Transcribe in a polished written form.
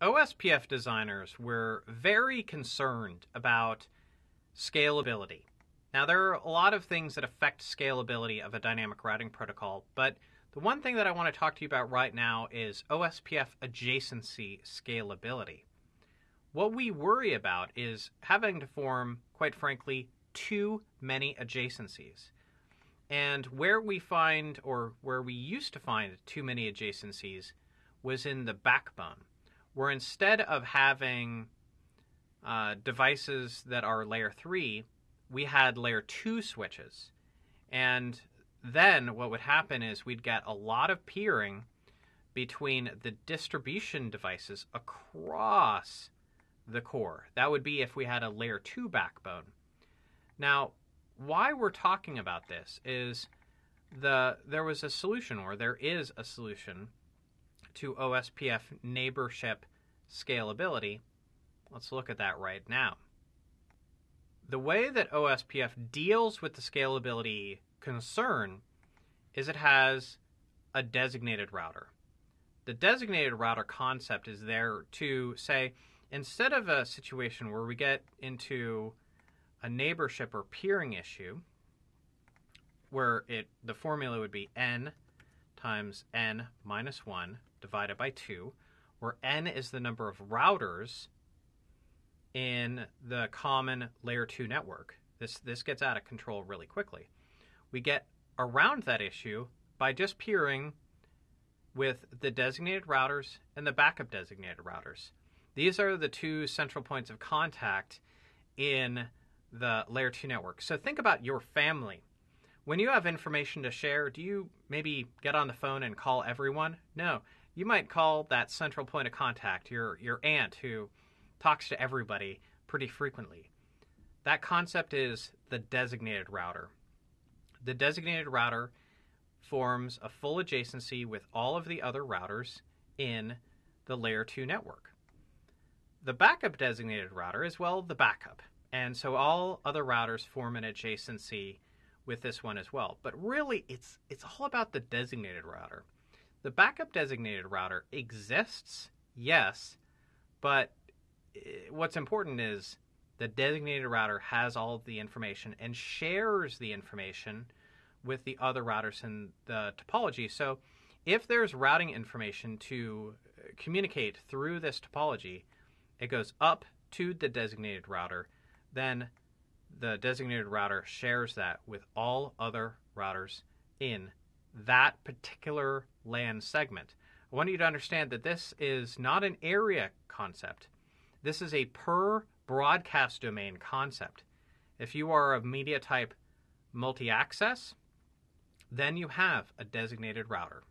OSPF designers were very concerned about scalability. Now, there are a lot of things that affect scalability of a dynamic routing protocol, but the one thing that I want to talk to you about right now is OSPF adjacency scalability. What we worry about is having to form, quite frankly, too many adjacencies. And where we find, or where we used to find too many adjacencies, was in the backbone, where instead of having devices that are layer 3, we had layer 2 switches. And then what would happen is we'd get a lot of peering between the distribution devices across the core. That would be if we had a layer 2 backbone. Now, why we're talking about this is there was a solution, or there is a solution, to OSPF neighborship scalability. Let's look at that right now. The way that OSPF deals with the scalability concern is it has a designated router. The designated router concept is there to say, instead of a situation where we get into a neighborship or peering issue, where the formula would be n times n minus 1 divided by 2, where n is the number of routers in the common layer 2 network. This gets out of control really quickly. We get around that issue by just peering with the designated routers and the backup designated routers. These are the two central points of contact in the layer 2 network. So think about your family. When you have information to share, do you maybe get on the phone and call everyone? No. You might call that central point of contact, your aunt, who talks to everybody pretty frequently. That concept is the designated router. The designated router forms a full adjacency with all of the other routers in the layer 2 network. The backup designated router is, well, the backup. And so all other routers form an adjacency with this one as well. But really, it's all about the designated router. The backup designated router exists, yes, but what's important is the designated router has all of the information and shares the information with the other routers in the topology. So if there's routing information to communicate through this topology, it goes up to the designated router, then the designated router shares that with all other routers in that particular LAN segment. I want you to understand that this is not an area concept. This is a per broadcast domain concept. If you are of media type multi-access, then you have a designated router.